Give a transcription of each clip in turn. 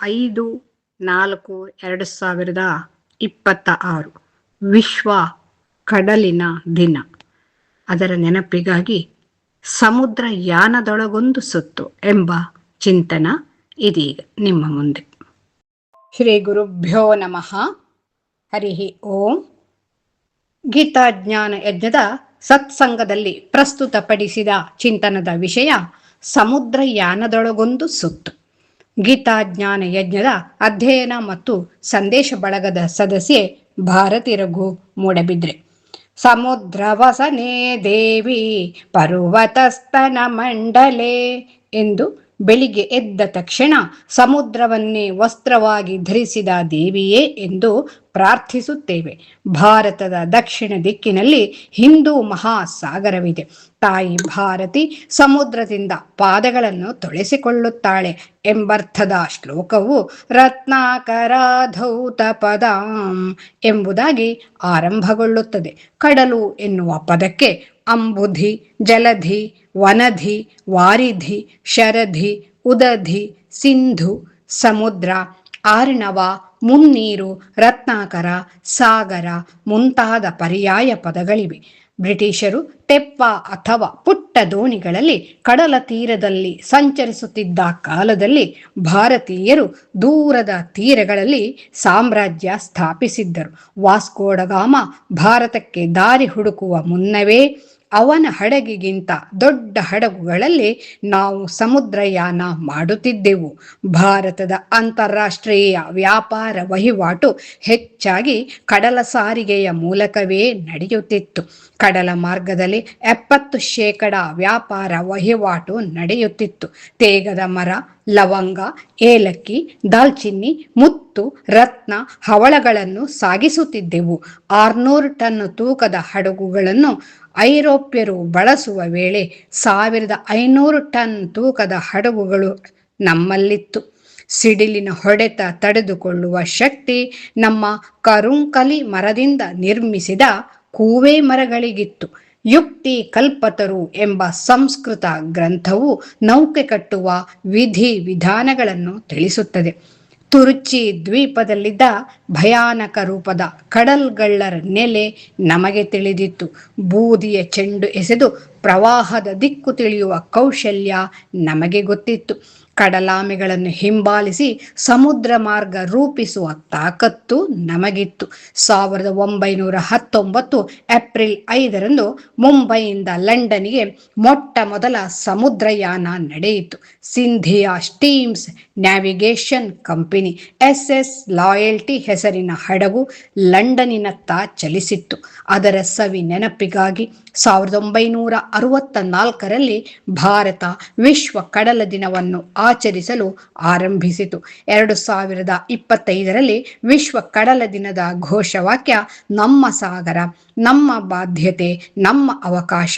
5/4/2026 ವಿಶ್ವ ಕಡಲಿನ ದಿನ. ಅದರ ನೆನಪಿಗಾಗಿ ಸಮುದ್ರ ಯಾನದೊಳಗೊಂದು ಸುತ್ತು ಎಂಬ ಚಿಂತನ ಇದೀಗ ನಿಮ್ಮ ಮುಂದೆ. ಶ್ರೀ ಗುರುಭ್ಯೋ ನಮಃ. ಹರಿ ಓಂ. ಗೀತಾಜ್ಞಾನ ಯಜ್ಞದ ಸತ್ಸಂಗದಲ್ಲಿ ಪ್ರಸ್ತುತಪಡಿಸಿದ ಚಿಂತನದ ವಿಷಯ ಸಮುದ್ರ ಯಾನದೊಳಗೊಂದು ಸುತ್ತು. ಗೀತಾಜ್ಞಾನ ಯಜ್ಞದ ಅಧ್ಯಯನ ಮತ್ತು ಸಂದೇಶ ಬಳಗದ ಸದಸ್ಯೆ ಭಾರತಿ ರಘು ಮೂಡಬಿದ್ರೆ. ಸಮುದ್ರವಸನೆ ದೇವಿ ಪರ್ವತಸ್ತನ ಮಂಡಲೆ ಎಂದು ಬೆಳಿಗ್ಗೆ ಎದ್ದ ತಕ್ಷಣ ಸಮುದ್ರವನ್ನೇ ವಸ್ತ್ರವಾಗಿ ಧರಿಸಿದ ದೇವಿಯೇ ಎಂದು ಪ್ರಾರ್ಥಿಸುತ್ತೇವೆ. ಭಾರತದ ದಕ್ಷಿಣ ದಿಕ್ಕಿನಲ್ಲಿ ಹಿಂದೂ ಮಹಾಸಾಗರವಿದೆ. ತಾಯಿ ಭಾರತಿ ಸಮುದ್ರದಿಂದ ಪಾದಗಳನ್ನು ತೊಳೆಸಿಕೊಳ್ಳುತ್ತಾಳೆ ಎಂಬರ್ಥದ ಶ್ಲೋಕವು ರತ್ನಾಕರ ಧೌತ ಪದಾಂ ಎಂಬುದಾಗಿ ಆರಂಭಗೊಳ್ಳುತ್ತದೆ. ಕಡಲು ಎನ್ನುವ ಪದಕ್ಕೆ ಅಂಬುಧಿ, ಜಲಧಿ, ವನಧಿ, ವಾರಿಧಿ, ಶರಧಿ, ಉದಧಿ, ಸಿಂಧು, ಸಮುದ್ರ, ಆರ್ಣವ, ಮುನ್ನೀರು, ರತ್ನಾಕರ, ಸಾಗರ ಮುಂತಾದ ಪರ್ಯಾಯ ಪದಗಳಿವೆ. ಬ್ರಿಟಿಷರು ತೆಪ್ಪ ಅಥವಾ ಪುಟ್ಟ ದೋಣಿಗಳಲ್ಲಿ ಕಡಲ ತೀರದಲ್ಲಿ ಸಂಚರಿಸುತ್ತಿದ್ದ ಕಾಲದಲ್ಲಿ ಭಾರತೀಯರು ದೂರದ ತೀರಗಳಲ್ಲಿ ಸಾಮ್ರಾಜ್ಯ ಸ್ಥಾಪಿಸಿದ್ದರು. ವಾಸ್ಕೋಡಗಾಮ ಭಾರತಕ್ಕೆ ದಾರಿ ಹುಡುಕುವ ಮುನ್ನವೇ ಅವನ ಹಡಗಿಗಿಂತ ದೊಡ್ಡ ಹಡಗುಗಳಲ್ಲಿ ನಾವು ಸಮುದ್ರಯಾನ ಮಾಡುತ್ತಿದ್ದೆವು. ಭಾರತದ ಅಂತಾರಾಷ್ಟ್ರೀಯ ವ್ಯಾಪಾರ ವಹಿವಾಟು ಹೆಚ್ಚಾಗಿ ಕಡಲ ಸಾರಿಗೆಯ ಮೂಲಕವೇ ನಡೆಯುತ್ತಿತ್ತು. ಕಡಲ ಮಾರ್ಗದಲ್ಲಿ 70% ವ್ಯಾಪಾರ ವಹಿವಾಟು ನಡೆಯುತ್ತಿತ್ತು. ತೇಗದ ಮರ, ಲವಂಗ, ಏಲಕ್ಕಿ, ದಾಲ್ಚಿನ್ನಿ, ಮುತ್ತು, ರತ್ನ, ಹವಳಗಳನ್ನು ಸಾಗಿಸುತ್ತಿದ್ದೆವು. 600 ಟನ್ ತೂಕದ ಹಡಗುಗಳನ್ನು ಐರೋಪ್ಯರು ಬಳಸುವ ವೇಳೆ 1500 ಟನ್ ತೂಕದ ಹಡಗುಗಳು ನಮ್ಮಲ್ಲಿತ್ತು. ಸಿಡಿಲಿನ ಹೊಡೆತ ತಡೆದುಕೊಳ್ಳುವ ಶಕ್ತಿ ನಮ್ಮ ಕರುಂಕಲಿ ಮರದಿಂದ ನಿರ್ಮಿಸಿದ ಕೂವೆ ಮರಗಳಿಗಿತ್ತು. ಯುಕ್ತಿ ಕಲ್ಪತರು ಎಂಬ ಸಂಸ್ಕೃತ ಗ್ರಂಥವು ನೌಕೆ ಕಟ್ಟುವ ವಿಧಿ ವಿಧಾನಗಳನ್ನು ತಿಳಿಸುತ್ತದೆ. ತುರುಚಿ ದ್ವೀಪದಲ್ಲಿದ್ದ ಭಯಾನಕ ರೂಪದ ಕಡಲ್ಗಳ್ಳರ ನೆಲೆ ನಮಗೆ ತಿಳಿದಿತ್ತು. ಬೂದಿಯ ಚೆಂಡು ಎಸೆದು ಪ್ರವಾಹದ ದಿಕ್ಕು ತಿಳಿಯುವ ಕೌಶಲ್ಯ ನಮಗೆ ಗೊತ್ತಿತ್ತು. ಕಡಲಾಮೆಗಳನ್ನು ಹಿಂಬಾಲಿಸಿ ಸಮುದ್ರ ಮಾರ್ಗ ರೂಪಿಸುವ ತಾಕತ್ತು ನಮಗಿತ್ತು. 1919 ಏಪ್ರಿಲ್ 5ರಂದು ಮುಂಬೈಯಿಂದ ಲಂಡನ್ಗೆ ಮೊಟ್ಟ ಮೊದಲ ಸಮುದ್ರಯಾನ ನಡೆಯಿತು. Scindia steams navigation company SS loyalty ಹೆಸರಿನ ಹಡಗು ಲಂಡನ್ನಿನತ್ತ ಚಲಿಸಿತ್ತು. ಅದರ ಸವಿ ನೆನಪಿಗಾಗಿ 1964ರಲ್ಲಿ ಭಾರತ ವಿಶ್ವ ಕಡಲ ದಿನವನ್ನು ಆಚರಿಸಲು ಆರಂಭಿಸಿತು. 2025ರಲ್ಲಿ ವಿಶ್ವ ಕಡಲ ದಿನದ ಘೋಷವಾಕ್ಯ ನಮ್ಮ ಸಾಗರ, ನಮ್ಮ ಬಾಧ್ಯತೆ, ನಮ್ಮ ಅವಕಾಶ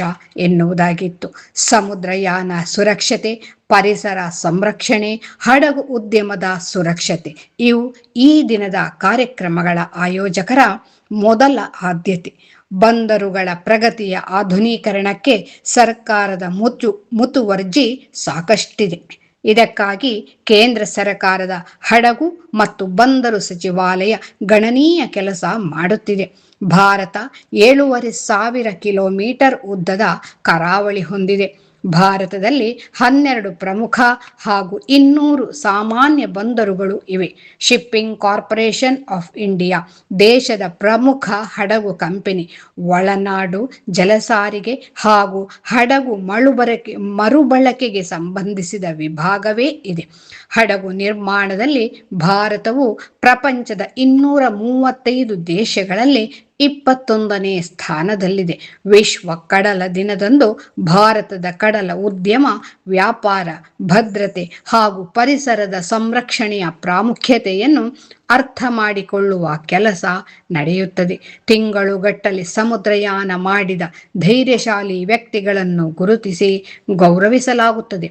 ಎನ್ನುವುದಾಗಿತ್ತು. ಸಮುದ್ರಯಾನ ಸುರಕ್ಷತೆ, ಪರಿಸರ ಸಂರಕ್ಷಣೆ, ಹಡಗು ಉದ್ಯಮದ ಸುರಕ್ಷತೆ ಇವು ಈ ದಿನದ ಕಾರ್ಯಕ್ರಮಗಳ ಆಯೋಜಕರ ಮೊದಲ ಆದ್ಯತೆ. ಬಂದರುಗಳ ಪ್ರಗತಿಯ ಆಧುನೀಕರಣಕ್ಕೆ ಸರ್ಕಾರದ ಮುತುವರ್ಜಿ ಸಾಕಷ್ಟಿದೆ. ಇದಕ್ಕಾಗಿ ಕೇಂದ್ರ ಸರ್ಕಾರದ ಹಡಗು ಮತ್ತು ಬಂದರು ಸಚಿವಾಲಯ ಗಣನೀಯ ಕೆಲಸ ಮಾಡುತ್ತಿದೆ. ಭಾರತ 7,500 ಕಿಲೋಮೀಟರ್ ಉದ್ದದ ಕರಾವಳಿ ಹೊಂದಿದೆ. ಭಾರತದಲ್ಲಿ 12 ಪ್ರಮುಖ ಹಾಗೂ 200 ಸಾಮಾನ್ಯ ಬಂದರುಗಳು ಇವೆ. ಶಿಪ್ಪಿಂಗ್ ಕಾರ್ಪೊರೇಷನ್ ಆಫ್ ಇಂಡಿಯಾ ದೇಶದ ಪ್ರಮುಖ ಹಡಗು ಕಂಪನಿ. ಒಳನಾಡು ಜಲಸಾರಿಗೆ ಹಾಗೂ ಹಡಗು ಮರುಬಳಕೆಗೆ ಸಂಬಂಧಿಸಿದ ವಿಭಾಗವೇ ಇದೆ. ಹಡಗು ನಿರ್ಮಾಣದಲ್ಲಿ ಭಾರತವು ಪ್ರಪಂಚದ 235 ದೇಶಗಳಲ್ಲಿ 21ನೇ ಸ್ಥಾನದಲ್ಲಿದೆ. ವಿಶ್ವ ಕಡಲ ದಿನದಂದು ಭಾರತದ ಕಡಲ ಉದ್ಯಮ, ವ್ಯಾಪಾರ, ಭದ್ರತೆ ಹಾಗೂ ಪರಿಸರದ ಸಂರಕ್ಷಣೆಯ ಪ್ರಾಮುಖ್ಯತೆಯನ್ನು ಅರ್ಥ ಮಾಡಿಕೊಳ್ಳುವ ಕೆಲಸ ನಡೆಯುತ್ತದೆ. ತಿಂಗಳುಗಟ್ಟಲೆ ಸಮುದ್ರಯಾನ ಮಾಡಿದ ಧೈರ್ಯಶಾಲಿ ವ್ಯಕ್ತಿಗಳನ್ನು ಗುರುತಿಸಿ ಗೌರವಿಸಲಾಗುತ್ತದೆ.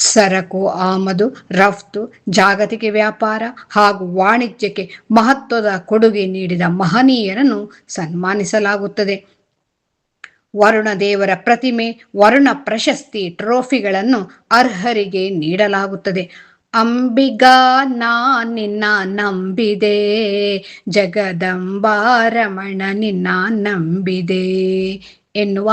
ಸರಕು ಆಮದು ರಫ್ತು, ಜಾಗತಿಕ ವ್ಯಾಪಾರ ಹಾಗೂ ವಾಣಿಜ್ಯಕ್ಕೆ ಮಹತ್ವದ ಕೊಡುಗೆ ನೀಡಿದ ಮಹನೀಯರನ್ನು ಸನ್ಮಾನಿಸಲಾಗುತ್ತದೆ. ವರುಣ ದೇವರ ಪ್ರತಿಮೆ, ವರುಣ ಪ್ರಶಸ್ತಿ, ಟ್ರೋಫಿಗಳನ್ನು ಅರ್ಹರಿಗೆ ನೀಡಲಾಗುತ್ತದೆ. ಅಂಬಿಗಾ ನಾ ನಿನ್ನ ನಂಬಿದೆ, ಜಗದಂಬಾರಮಣ ನಿನ್ನ ನಂಬಿದೆ ಎನ್ನುವ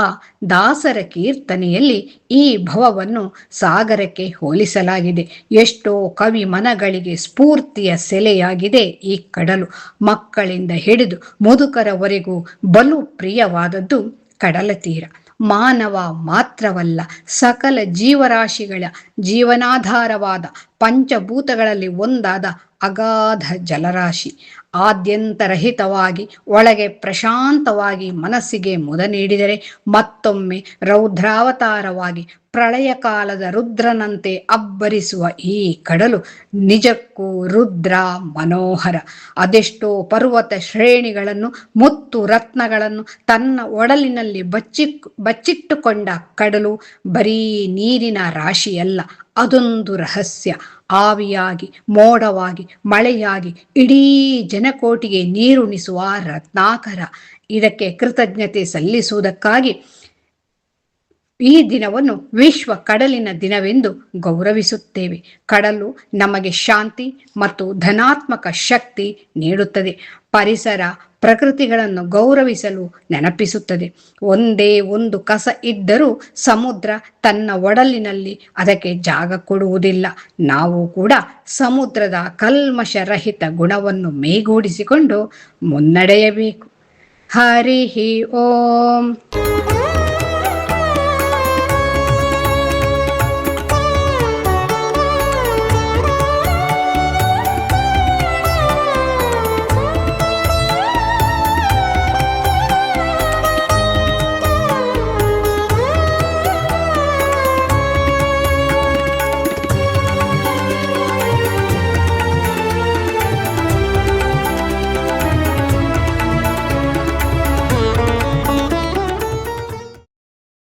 ದಾಸರ ಕೀರ್ತನೆಯಲ್ಲಿ ಈ ಭವವನ್ನು ಸಾಗರಕ್ಕೆ ಹೋಲಿಸಲಾಗಿದೆ. ಎಷ್ಟೋ ಕವಿ ಮನಗಳಿಗೆ ಸ್ಫೂರ್ತಿಯ ಸೆಲೆಯಾಗಿದೆ ಈ ಕಡಲು. ಮಕ್ಕಳಿಂದ ಹಿಡಿದು ಮುದುಕರವರೆಗೂ ಬಲು ಪ್ರಿಯವಾದದ್ದು ಕಡಲ ತೀರ. ಮಾನವ ಮಾತ್ರವಲ್ಲ, ಸಕಲ ಜೀವರಾಶಿಗಳ ಜೀವನಾಧಾರವಾದ ಪಂಚಭೂತಗಳಲ್ಲಿ ಒಂದಾದ ಅಗಾಧ ಜಲರಾಶಿ. ಆದ್ಯಂತರಹಿತವಾಗಿ ಒಳಗೆ ಪ್ರಶಾಂತವಾಗಿ ಮನಸ್ಸಿಗೆ ಮುದ ನೀಡಿದರೆ ಮತ್ತೊಮ್ಮೆ ರೌದ್ರಾವತಾರವಾಗಿ ಪ್ರಳಯ ಕಾಲದ ರುದ್ರನಂತೆ ಅಬ್ಬರಿಸುವ ಈ ಕಡಲು ನಿಜಕ್ಕೂ ರುದ್ರ ಮನೋಹರ. ಅದೆಷ್ಟೋ ಪರ್ವತ ಶ್ರೇಣಿಗಳನ್ನು ಮುತ್ತು ರತ್ನಗಳನ್ನು ತನ್ನ ಒಡಲಿನಲ್ಲಿ ಬಚ್ಚಿಟ್ಟುಕೊಂಡ ಕಡಲು ಬರೀ ನೀರಿನ ರಾಶಿಯಲ್ಲ, ಅದೊಂದು ರಹಸ್ಯ. ಆವಿಯಾಗಿ, ಮೋಡವಾಗಿ, ಮಳೆಯಾಗಿ ಇಡೀ ಜನಕೋಟಿಗೆ ನೀರುಣಿಸುವ ರತ್ನಾಕರ. ಇದಕ್ಕೆ ಕೃತಜ್ಞತೆ ಸಲ್ಲಿಸುವುದಕ್ಕಾಗಿ ಈ ದಿನವನ್ನು ವಿಶ್ವ ಕಡಲಿನ ದಿನವೆಂದು ಗೌರವಿಸುತ್ತೇವೆ. ಕಡಲು ನಮಗೆ ಶಾಂತಿ ಮತ್ತು ಧನಾತ್ಮಕ ಶಕ್ತಿ ನೀಡುತ್ತದೆ. ಪರಿಸರ ಪ್ರಕೃತಿಗಳನ್ನು ಗೌರವಿಸಲು ನೆನಪಿಸುತ್ತದೆ. ಒಂದೇ ಒಂದು ಕಸ ಇದ್ದರೂ ಸಮುದ್ರ ತನ್ನ ಒಡಲಿನಲ್ಲಿ ಅದಕ್ಕೆ ಜಾಗ ಕೊಡುವುದಿಲ್ಲ. ನಾವು ಕೂಡ ಸಮುದ್ರದ ಕಲ್ಮಶರಹಿತ ಗುಣವನ್ನು ಮೈಗೂಡಿಸಿಕೊಂಡು ಮುನ್ನಡೆಯಬೇಕು. ಹರಿ ಓಂ.